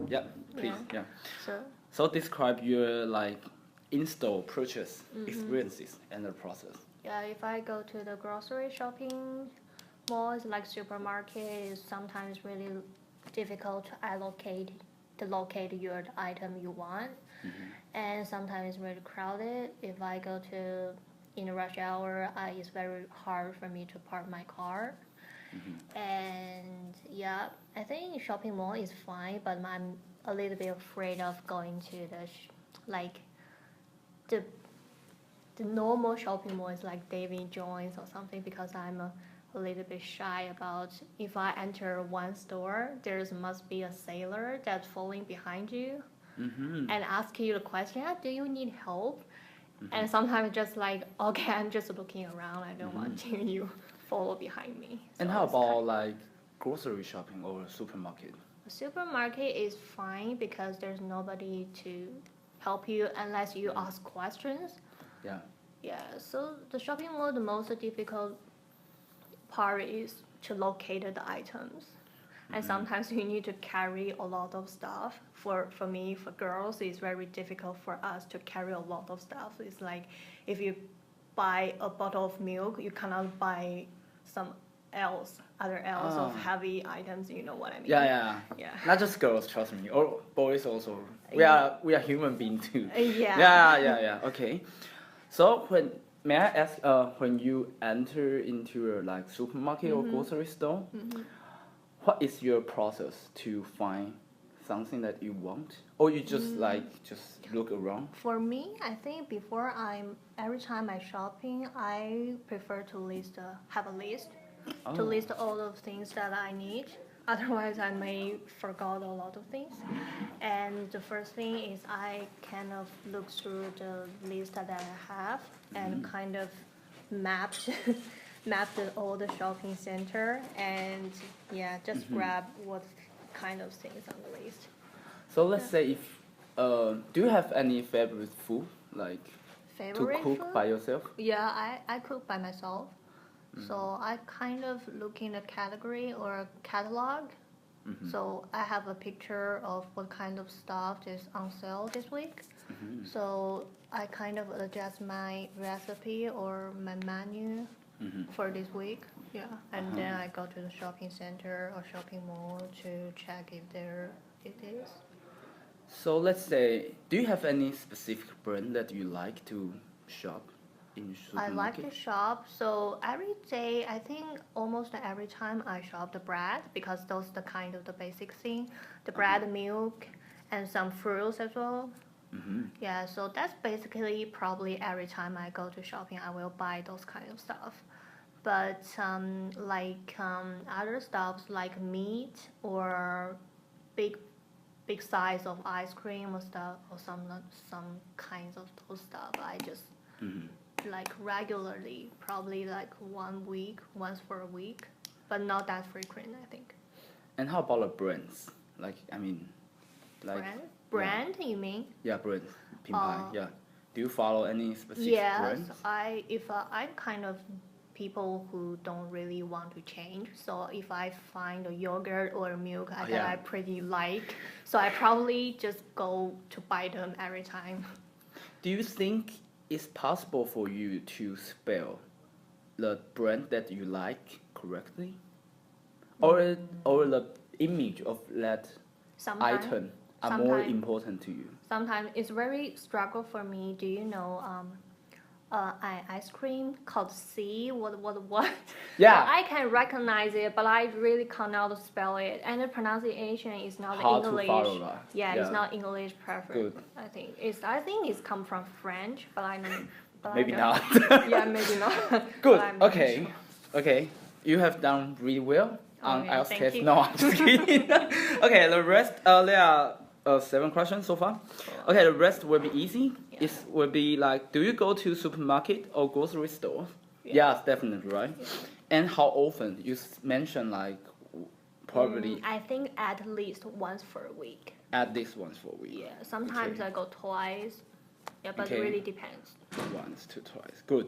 Yeah, please. Yeah. So So describe your like in-store purchase experiences and the process. yeah, if I go to the grocery shopping malls like supermarket, it's sometimes really difficult to locate your item you want, and sometimes it's really crowded. If I go to in a rush hour, it's very hard for me to park my car. And yeah, I think shopping mall is fine, but I'm a little bit afraid of going to like the the normal shopping mall is like David Jones or something because I'm a little bit shy about if I enter one store, there must be a sailor that's following behind you and ask you the question, "Ah, do you need help?" And sometimes just like, okay, I'm just looking around. I don't want you follow behind me. And So how it's about like grocery shopping or supermarket? a supermarket is fine because there's nobody to help you unless you ask questions. Yeah. Yeah, so the shopping mall, the most difficult part is to locate the items. And sometimes you need to carry a lot of stuff. For me, for girls, it's very difficult for us to carry a lot of stuff. It's like if you buy a bottle of milk, you cannot buy some other else of heavy items. You know what I mean? Yeah. Not just girls, trust me, or boys also. We are human beings too. Yeah. Yeah. Okay. So may I ask, when you enter into a like supermarket or grocery store, what is your process to find something that you want, or you just just look around? For me, I think every time I shopping, I prefer to have a list to list all of things that I need. Otherwise, I may forget a lot of things. And the first thing is I kind of look through the list that I have and kind of mapped all the shopping center and just grab what kind of things on the list. So let's say if do you have any favorite food like Favorite to cook food? by yourself? Yeah, I cook by myself. So I kind of look in a category or a catalog. So I have a picture of what kind of stuff is on sale this week. So I kind of adjust my recipe or my menu for this week. Yeah, and then I go to the shopping center or shopping mall to check if it is. So let's say, do you have any specific brand that you like to shop in I like supermarket? to shop, so every day, I think almost every time I shop the bread because those the kind of the basic thing, the bread, milk, and some fruits as well. Yeah, so that's basically probably every time I go to shopping, I will buy those kind of stuff. But other stuffs like meat or big big size of ice cream or stuff or some kinds of those stuff, I just like regularly, probably like once for a week, but not that frequent, I think. And how about the brands? Like, I mean, like Brand, you mean? yeah, brands, 品牌, yeah. Do you follow any specific Yes, brands? I'm kind of people who don't really want to change. So if I find a yogurt or a milk that I pretty like, so I probably just go to buy them every time. Do you think it's possible for you to spell the brand that you like correctly, or the image of that item are more important to you? Sometimes it's very struggle for me. Do you know ice cream called C? What? Yeah. So I can recognize it, but I really cannot spell it, and the pronunciation is not Hard English. to follow that. Yeah, it's not English perfect. Good. I think it's come from French, but I know. Maybe not. Yeah, maybe not. Good. But Okay. Okay. You have done really well on Okay, IELTS thank test. you. No, I'm just kidding. Okay, the rest, there are 7 questions so far. Okay, the rest will be easy. Yeah. It will be like, do you go to supermarket or grocery store? Yeah. Yes, definitely, right? Yeah. And how often? You mentioned like probably I think at least once for a week. at least once for a week. Yeah, sometimes I go twice. Yeah, but Okay. it really depends. Once to twice. Good.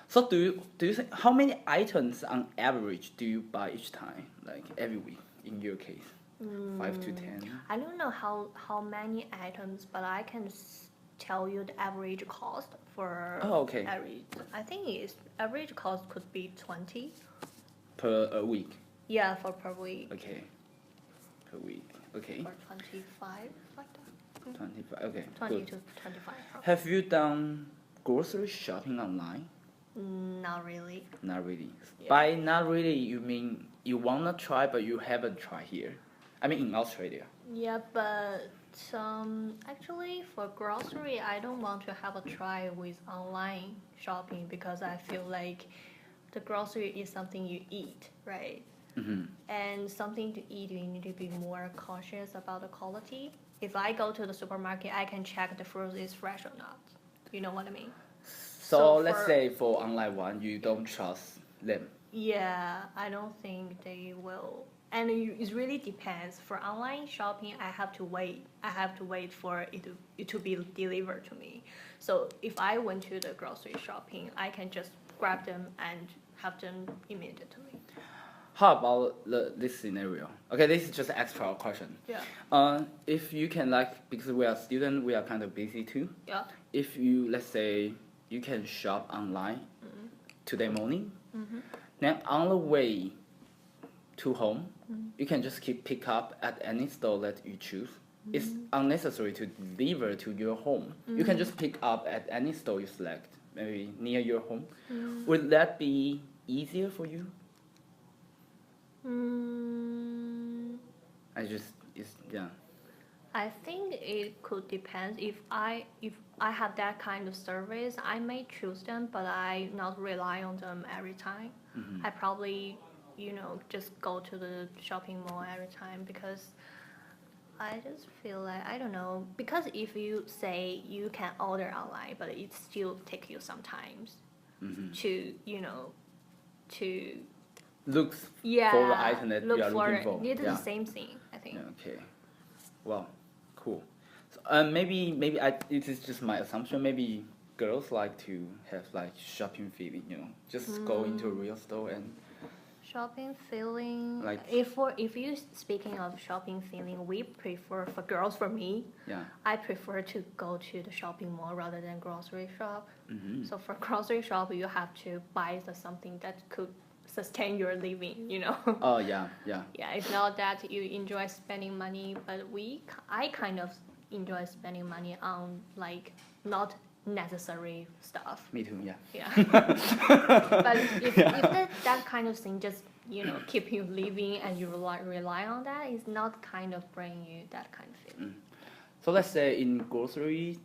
So do you think how many items on average do you buy each time, like every week in your case? 5 to 10? I don't know how many items, but I can tell you the average cost for Oh, okay. I think it's average cost could be 20. Per a week? Yeah, per week. Okay. Per week. Okay. Or 25, like that. 25. Okay. 20 Good. to 25. Have you done grocery shopping online? Not really. Not really. Yeah. By not really, you mean you wanna try, but you haven't tried here. I mean, in Australia. Yeah, but actually for grocery, I don't want to have a try with online shopping because I feel like the grocery is something you eat, right? Mm-hmm. And something to eat, you need to be more cautious about the quality. If I go to the supermarket, I can check the fruit is fresh or not. You know what I mean? So let's say for online one, you don't trust them. Yeah, I don't think they will. And it really depends. For online shopping, I have to wait. I have to wait for it to be delivered to me. So if I went to the grocery shopping, I can just grab them and have them immediately. How about this scenario? Okay, this is just an extra question. Yeah. If you can because we are students, we are kind of busy too. Yeah. If you, let's say, you can shop online today morning, then on the way to home, you can just pick up at any store that you choose. It's unnecessary to deliver to your home. You can just pick up at any store you select, maybe near your home. Would that be easier for you? Yeah. I think it could depend. If I have that kind of service, I may choose them, but I not rely on them every time. I probably, just go to the shopping mall every time because I just feel like, I don't know, because if you say you can order online, but it still take you some times to, to look for the item that you are looking for. It's the same thing, I think. Yeah, okay. Wow, cool. So, maybe it is just my assumption. Maybe girls like to have shopping feeling, just go into a real store and shopping feeling. If you speaking of shopping feeling, we prefer for girls. For me, I prefer to go to the shopping mall rather than grocery shop. So for grocery shop, you have to buy something that could sustain your living, Oh yeah. Yeah, it's not that you enjoy spending money, but I kind of enjoy spending money on not necessary stuff. Me too, yeah. Yeah. But if that kind of thing just keep you living and you rely on that, it's not kind of bring you that kind of feeling. So let's say in grocery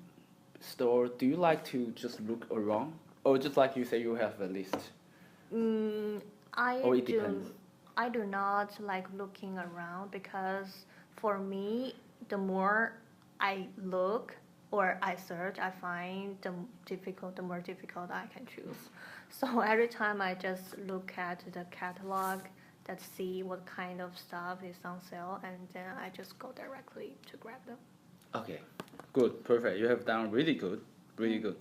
store, do you like to just look around, or just like you say you have a list? I do not like looking around because for me, the more I look or I search, I find the more difficult I can choose. So every time I just look at the catalog, that see what kind of stuff is on sale, and then I just go directly to grab them. Okay, good, perfect. You have done really good, really good.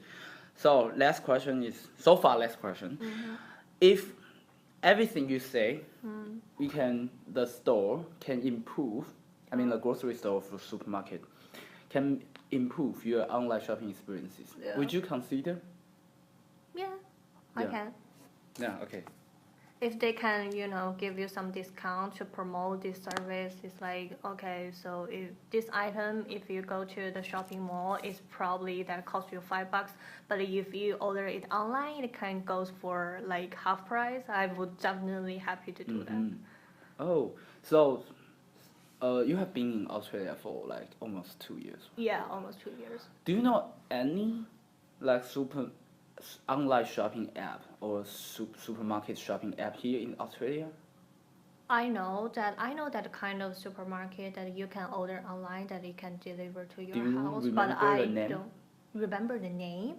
So last question. If everything you say, the store can improve. I mean, the grocery store for supermarket can improve your online shopping experiences. Yeah. Would you consider? Yeah, I can. Yeah. Okay. If they can, give you some discount to promote this service, it's like, okay, so if this item, if you go to the shopping mall, it's probably that cost you $5. But if you order it online, it can go for half price. I would definitely happy to do that. Oh, so you have been in Australia for almost 2 years. Yeah, almost 2 years. Do you know any online shopping app or supermarket shopping app here in Australia? I know that kind of supermarket that you can order online that it can deliver to your house, but I don't remember the name.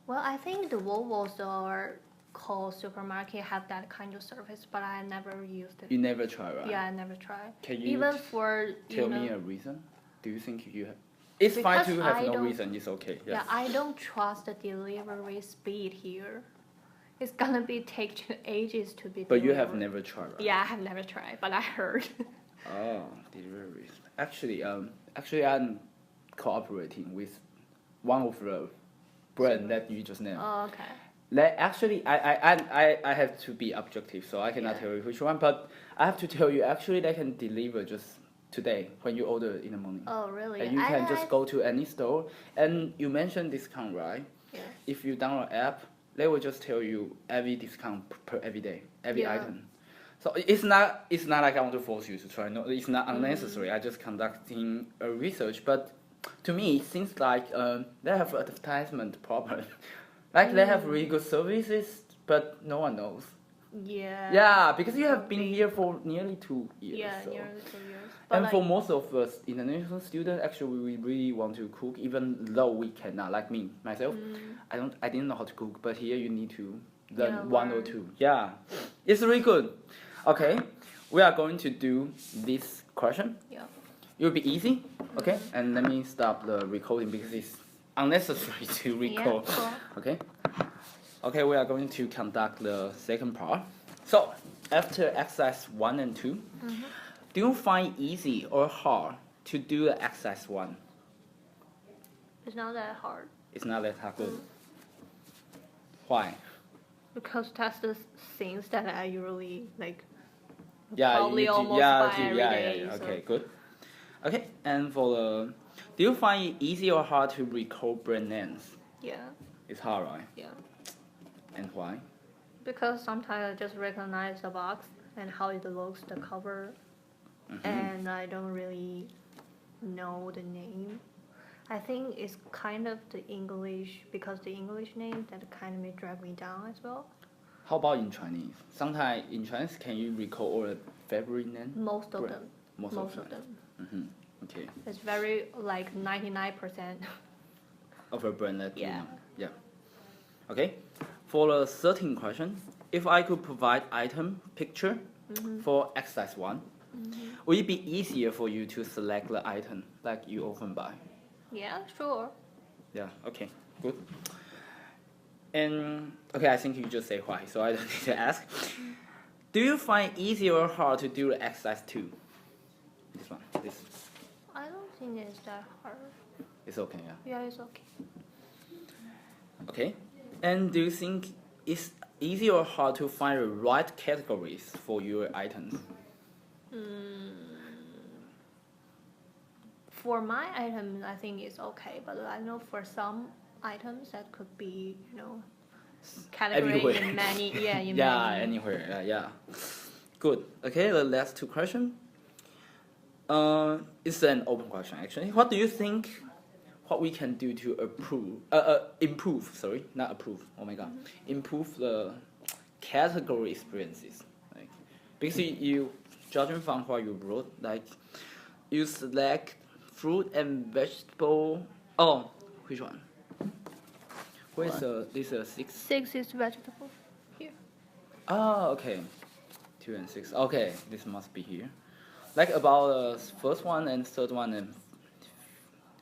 Well, I think the Volvos or Coles supermarket have that kind of service, but I never used it. You never try, right? Yeah, I never tried. Can you even for tell me a reason? Do you think you have? It's fine to have no reason. It's okay. Yes. Yeah, I don't trust the delivery speed here. It's gonna take ages to be. But you have never tried, right? Yeah, I have never tried, but I heard. Oh, deliveries. Actually, I'm cooperating with one of the brand that you just named. Oh, okay. Like actually, I have to be objective, so I cannot Yeah. tell you which one. But I have to tell you, actually, they can deliver just today when you order in the morning. Oh, really? And you can just go to any store. And you mentioned discount, right? Yeah. If you download app, they will just tell you every discount per every day, every Yeah. item. So it's not like I want to force you to try. No, it's not unnecessary. I just conducting a research. But to me, it seems like they have advertisement problem. Like they have really good services, but no one knows. Yeah. Yeah, because you have Could been be. here for nearly 2 years. Yeah, so. nearly 2 years. But And like, for most of us international students, actually, we really want to cook, even though we cannot. Like me, myself, I didn't know how to cook, but here you need to learn Yeah, one or learn. two. Yeah, it's really good. Okay, we are going to do this question. yeah. It will be easy. Okay, and let me stop the recording because it's unnecessary to record. Yeah, cool. Okay. Okay, we are going to conduct the second part. So after exercise 1 and 2. Do you find easy or hard to do the exercise 1? It's not that hard It's not that hard. Good. Why? because that's the things that I usually like. Yeah, Probably you do, almost yeah, by do, every yeah, day, yeah. so- Okay, good. Okay, and for the, do you find it easy or hard to recall brand names? Yeah. It's hard, right? Yeah. And why? Because sometimes I just recognize the box and how it looks, the cover, and I don't really know the name. I think it's kind of the English, because the English name that kind of may drag me down as well. How about in Chinese? Sometimes in Chinese, can you recall all the favorite name? Most of Brand. them. Most of them. them. Okay. It's very like 99%. Of a brand that you Yeah. know. Yeah. Okay. For the 13th question, if I could provide item picture for exercise 1, would it be easier for you to select the item like you often buy? Yeah, sure. Yeah. Okay. Good. And okay, I think you just say why, so I don't need to ask. Do you find it easier or hard to do the exercise 2? This one. This. I don't think it's that hard. It's okay. Yeah. Yeah, it's okay. Okay. And do you think it's easy or hard to find the right categories for your items? For my items, I think it's okay, but I know for some items that could be, category Everywhere. in many, in Yeah, many. anywhere. Yeah. Good. Okay, the last two questions. It's an open question actually. What do you think? What we can do to improve? Sorry, not approve. Oh my God, improve the category experiences. Like, because you judging from what you wrote, like you select fruit and vegetable. Oh, which one? Where's this 6? 6 is vegetable. Here. Oh, okay. 2 and 6. Okay, this must be here. Like about the first one and third one and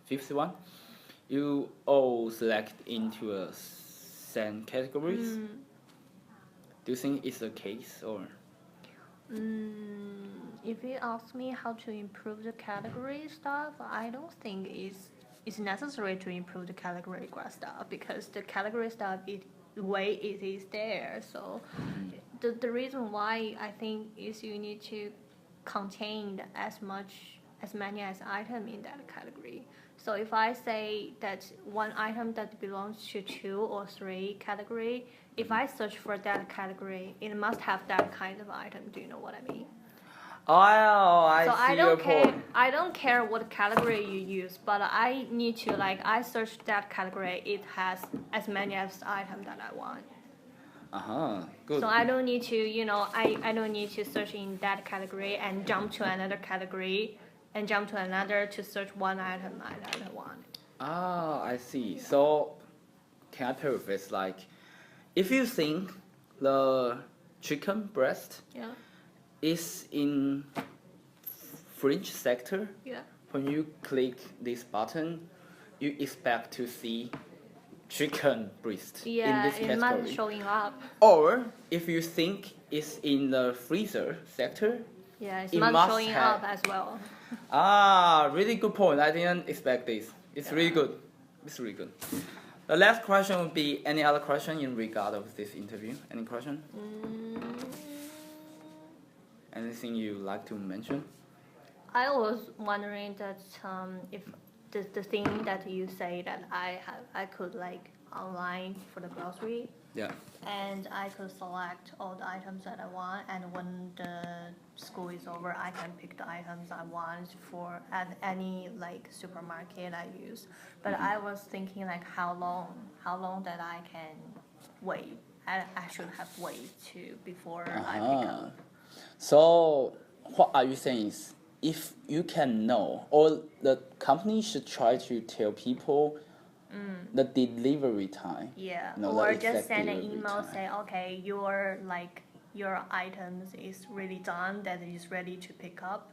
fifth one, you all select into a same categories. Do you think it's the case or? If you ask me how to improve the category stuff, I don't think it's necessary to improve the category stuff because the category stuff the way it is there. So the reason why I think is you need to contain as many as item in that category. So if I say that one item that belongs to 2 or 3 category, if I search for that category, it must have that kind of item. Do you know what I mean? Oh, I So see I your don't care. point. I don't care what category you use, but I need to I search that category. It has as many as item that I want. Good. So I don't need to, I don't need to search in that category and jump to another category and jump to another to search one item that I want. I see. So, can I paraphrase like, if you think the chicken breast Yeah. is in fringe sector, Yeah. when you click this button, you expect to see chicken breast in Yeah, this it category. must showing up. Or if you think it's in the freezer sector, Yeah, it's it not must showing have. up as well. Really good point. I didn't expect this. It's really good. It's really good. The last question would be any other question in regard of this interview? Any question? Anything you like to mention? I was wondering that if the thing that you say that I could like online for the grocery, Yeah. and I could select all the items that I want, and when the school is over, I can pick the items I want for at any like supermarket I use. But I was thinking like how long that I can wait. I should have wait to before I pick up. So what are you saying is if you can know, or the company should try to tell people the delivery time. Yeah, No, or the just exact send an delivery email time. say, okay, your items is really done, that is ready to pick up.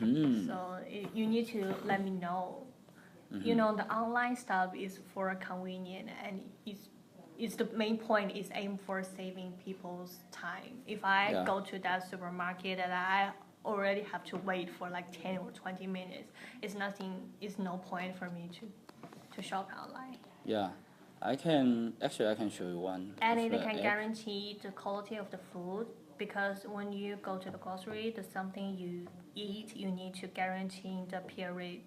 So you need to let me know. You know, the online stuff is for convenient, and it's the main point is aim for saving people's time. If I Yeah. go to that supermarket and I already have to wait for like 10 or 20 minutes, it's no point for me to shop online. Yeah. I can show you one. And of it the can app. guarantee the quality of the food, because when you go to the grocery, the something you eat, you need to guarantee the period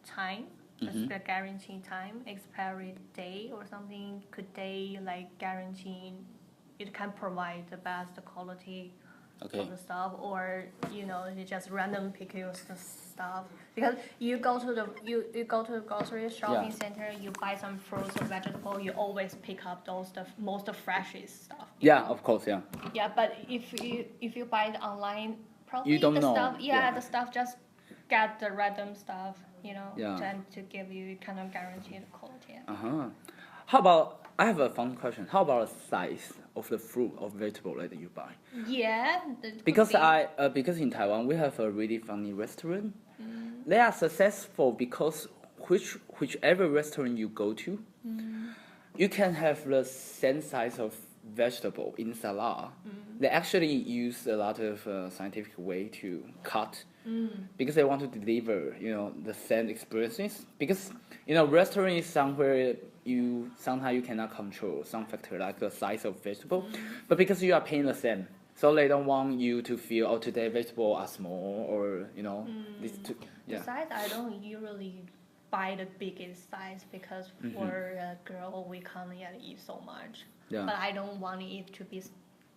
time, the guarantee time, expiry day or something. Could they like guarantee it can provide the best quality Okay. of the stuff, or you know you just random pick your stuff, because you go to the grocery shopping center, you buy some fruits or vegetable, you always pick up those the most freshest stuff. Yeah, of course, yeah. Yeah, but if you buy it online, probably You don't the know. stuff Yeah. the stuff just get the random stuff, you know, Yeah. tend to give you kind of guaranteed quality. How about, I have a fun question. How about the size of the fruit or vegetable that you buy? Yeah, that could Because be. because in Taiwan we have a really funny restaurant. They are successful because whichever restaurant you go to, you can have the same size of vegetable in salad. They actually use a lot of scientific way to cut because they want to deliver, the same experiences. Because restaurant is somewhere sometimes you cannot control some factor like the size of vegetable, but because you are paying the same, so they don't want you to feel today vegetable are small or this too. Yeah. Besides, I don't usually buy the biggest size because for a girl we can't yet eat so much. Yeah. But I don't want it to be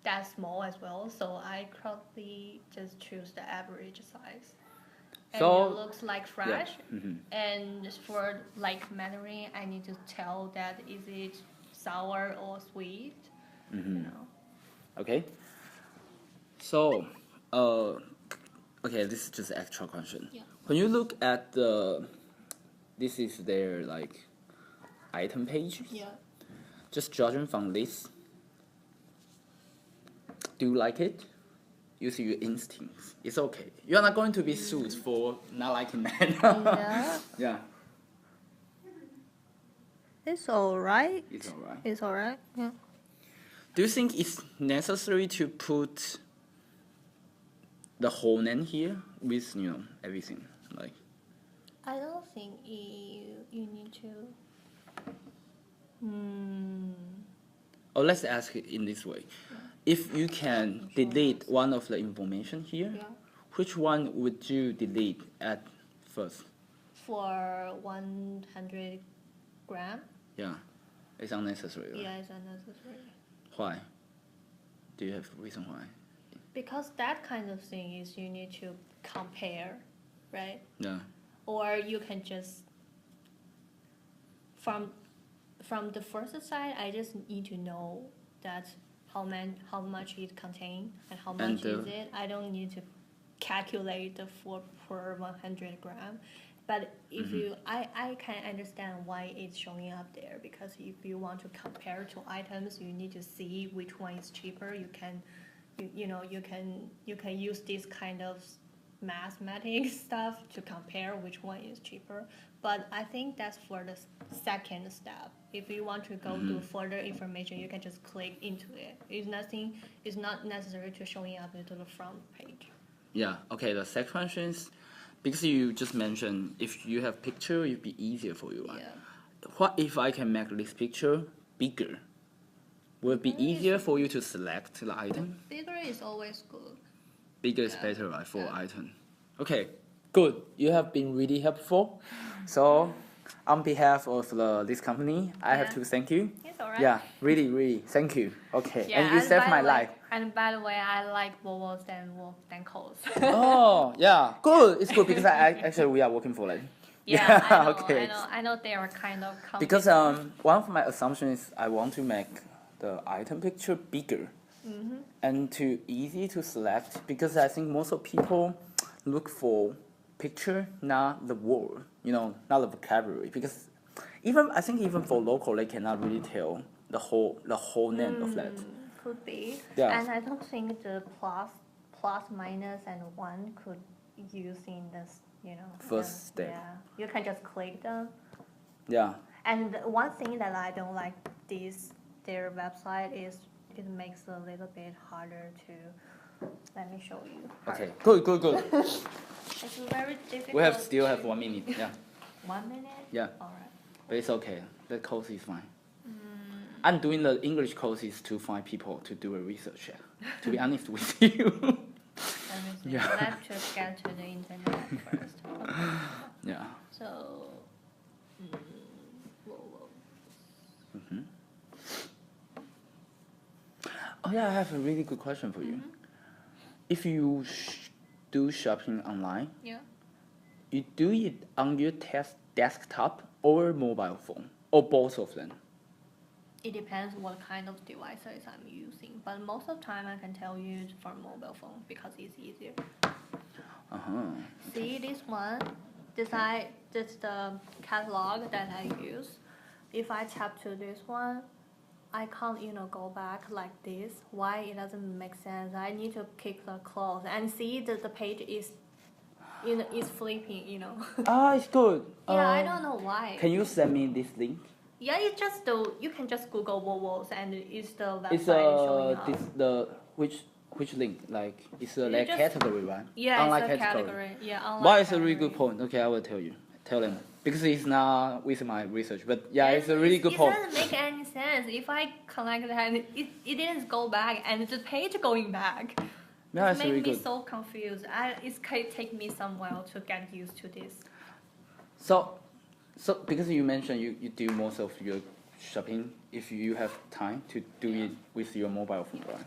that small as well, so I probably just choose the average size. And So- it looks like fresh. And for like Mandarin, I need to tell that is it sour or sweet. You know. Okay. So, okay, this is just an extra question. Yeah. When you look at this is their like item page. Yeah. Just judging from this, do you like it? Use your instincts. It's okay. You are not going to be sued for not liking that. Yeah. Yeah. It's alright. It's alright. It's alright. Yeah. Do you think it's necessary to put the whole name here with everything like? I don't think you need to. Or let's ask it in this way. If you can delete one of the information here, Yeah. which one would you delete at first? For 100 gram. Yeah, it's unnecessary. Right? Yeah, it's unnecessary. Why? Do you have a reason why? Because that kind of thing is you need to compare, right? Yeah. Or you can just from the first side, I just need to know that how much it contains and how much is it. I don't need to calculate the for per 100 gram. But if I can understand why it's showing up there, because if you want to compare two items, you need to see which one is cheaper. You can use this kind of mathematics stuff to compare which one is cheaper. But I think that's for the second step. If you want to go to further information, you can just click into it. It's not necessary to showing up into the front page. Yeah. Okay. The second question is because you just mentioned if you have picture, it'd be easier for you, right? Yeah. What if I can make this picture bigger? Will it be easier for you to select the item? Bigger is always good. Bigger is better, right, for Yeah. item. Okay, good. You have been really helpful. So, on behalf of this company, I have Yeah. to thank you. It's alright. Yeah, really, really, thank you. Okay, Yeah, and you saved by my the way- life. And by the way, I like vowels than calls. Oh, yeah, good. It's good because actually we are working for it. Yeah, I know, okay. I know they are kind of Because confusing. one of my assumptions is I want to make the item picture bigger and too easy to select because I think most of people look for picture, not the word, not the vocabulary. Because I think even for local, they cannot really tell the whole name of that. Could be. Yeah. And I don't think the plus, minus, and 1 could use in this, First step. Yeah, you can just click them. Yeah. And one thing that I don't like their website is it makes it a little bit harder to. Let me show you. Okay. Good. It's very difficult. We still have 1 minute. Yeah. 1 minute. Yeah. All right. But it's okay. The course is fine. I'm doing the English courses to find people to do a research. To be honest with you. Let me see. Yeah. Let's just get to the internet first. Okay. Yeah. So, whoa. Oh yeah, I have a really good question for you. If you do shopping online, Yeah. you do it on your desktop or mobile phone, or both of them? It depends what kind of devices I'm using, but most of the time I can tell you it's for mobile phone because it's easier. See this one? This is the catalog that I use. If I tap to this one, I can't, go back like this. Why? It doesn't make sense. I need to kick the close and see that the page is, is flipping. It's good. Yeah, I don't know why. Can you send me this link? Yeah, you can just Google vowels and it's the website It's showing up. which link? Like it's a You just- category, right? Yeah, Online it's a category. Yeah, online. Why it's a really good category. point. Okay, I will tell them because it's not with my research, but yeah, it's a really good It point. doesn't make any sense. If I connect that, it didn't go back and the page going back. Yeah, It it's made really me good. so confused. It can take me some while to get used to this. So because you mentioned you do most of your shopping if you have time to do it with your mobile phone, right?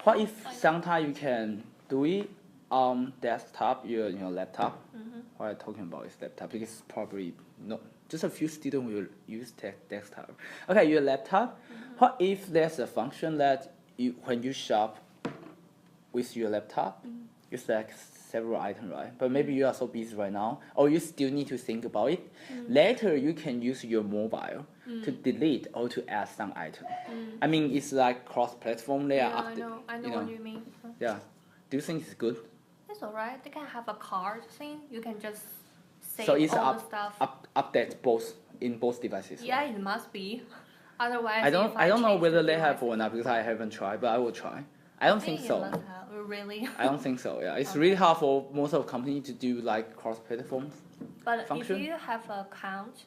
What if sometimes you can do it on desktop, your laptop? What I'm talking about is laptop because probably no, just a few students will use desktop. Okay, your laptop. What if there's a function that when you shop with your laptop, you select several items, right? But maybe you are so busy right now, or you still need to think about it. Later, you can use your mobile to delete or to add some item. I mean, it's like cross-platform. They are Yeah, up I know what you mean. Yeah. Do you think it's good? It's alright. They can have a card thing. You can just save So it's all the stuff. update in both devices. Yeah, it must be. Otherwise, I don't know change whether the they have device, or not because I haven't tried, but I will try. I don't think it so. must have. Really. I don't think so. Yeah, it's really hard for most of the company to do like cross-platform. But function? if you have an account,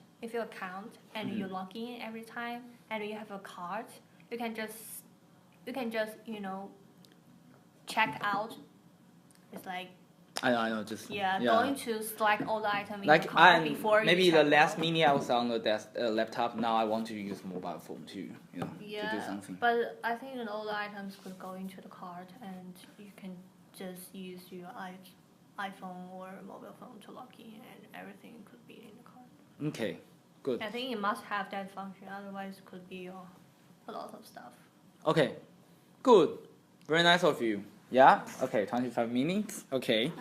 and you log in every time and you have a card, you can just check out. It's like I know, just going to select all the items in like the card before maybe you the check last out. minute I was on the laptop. Now I want to use mobile phone to to do something. But I think that all the items could go into the cart and you can just use your iPhone or mobile phone to log in and everything could be in the cart. Okay, good. I think it must have that function, otherwise it could be a lot of stuff. Okay, good. Very nice of you. Yeah. Okay, 25 minutes. Okay.